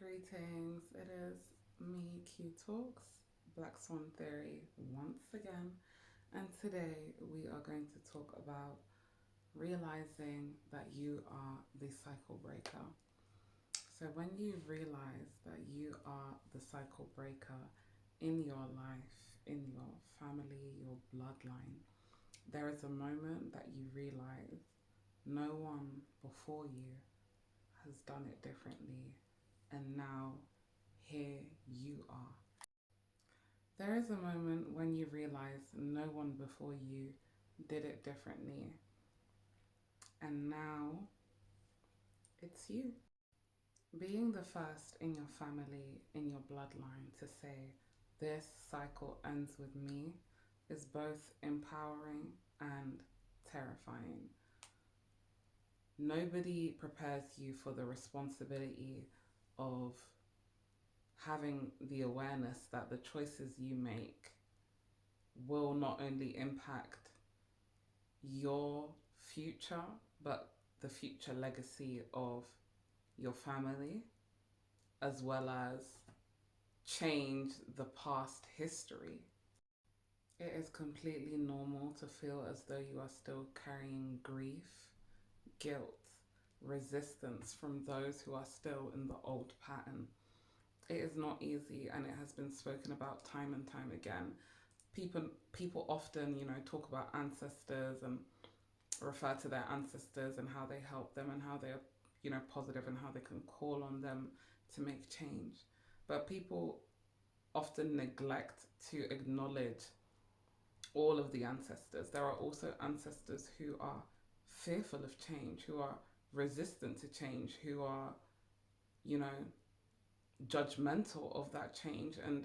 Greetings, it is me, Q Talks, Black Swan Theory once again, and today we are going to talk about realizing that you are the cycle breaker. So, when you realize that you are the cycle breaker in your life, in your family, your bloodline, there is a moment that you realize no one before you has done it differently, and now here you are. There is a moment when you realize no one before you did it differently, and now it's you. Being the first in your family, in your bloodline, to say, this cycle ends with me, is both empowering and terrifying. Nobody prepares you for the responsibility of having the awareness that the choices you make will not only impact your future, but the future legacy of your family, as well as change the past history. It is completely normal to feel as though you are still carrying grief, guilt, resistance from those who are still in the old pattern. It is not easy, and it has been spoken about time and time again. People often, talk about ancestors and refer to their ancestors and how they help them and how they're, positive and how they can call on them to make change. But people often neglect to acknowledge all of the ancestors. There are also ancestors who are fearful of change, who are resistant to change, who are, you know, judgmental of that change, and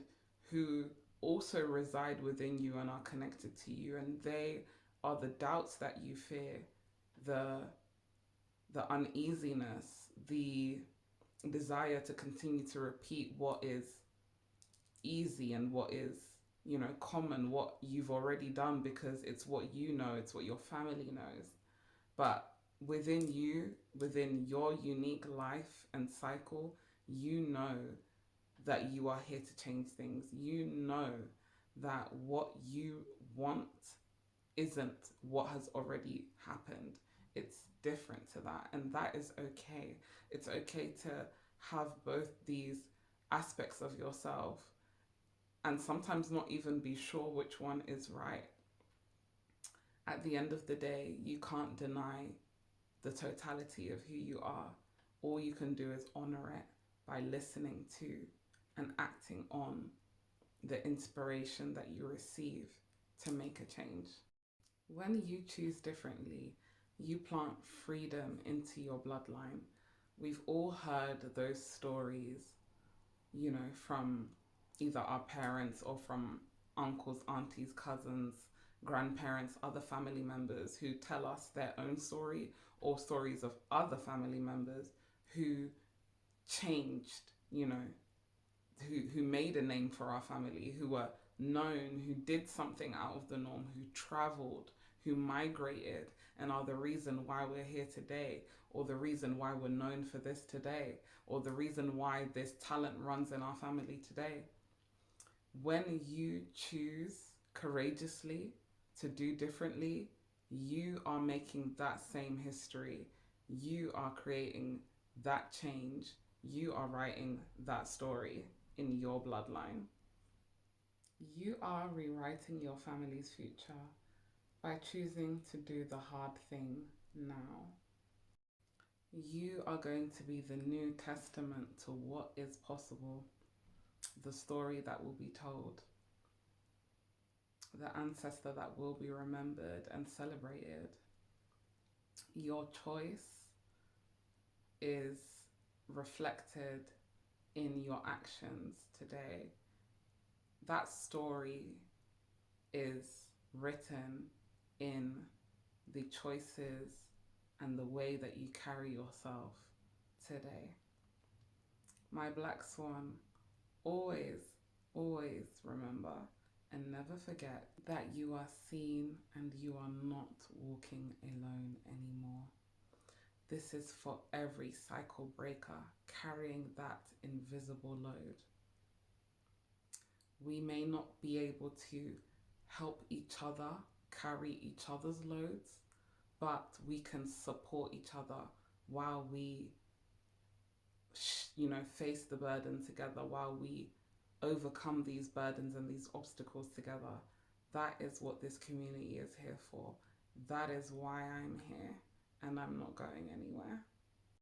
who also reside within you and are connected to you, and they are the doubts that you fear, the uneasiness, the desire to continue to repeat what is easy and what is, common, what you've already done, because it's what you know, it's what your family knows. But within you, within your unique life and cycle, you know that you are here to change things. You know that what you want isn't what has already happened. It's different to that. And that is okay. It's okay to have both these aspects of yourself and sometimes not even be sure which one is right. At the end of the day, you can't deny the totality of who you are. All you can do is honor it by listening to and acting on the inspiration that you receive to make a change. When you choose differently, you plant freedom into your bloodline. We've all heard those stories, from either our parents or from uncles, aunties, cousins, grandparents, other family members who tell us their own story or stories of other family members who changed, who made a name for our family, who were known, who did something out of the norm, who traveled, who migrated, and are the reason why we're here today, or the reason why we're known for this today, or the reason why this talent runs in our family today. When you choose courageously to do differently, you are making that same history. You are creating that change. You are writing that story in your bloodline. You are rewriting your family's future by choosing to do the hard thing now. You are going to be the new testament to what is possible, the story that will be told, the ancestor that will be remembered and celebrated. Your choice is reflected in your actions today. That story is written in the choices and the way that you carry yourself today. My Black Swan, always, always remember and never forget that you are seen and you are not walking alone anymore. This is for every cycle breaker carrying that invisible load. We may not be able to help each other carry each other's loads, but we can support each other while we, face the burden together, while we overcome these burdens and these obstacles together. That is what this community is here for. That is why I'm here, and I'm not going anywhere.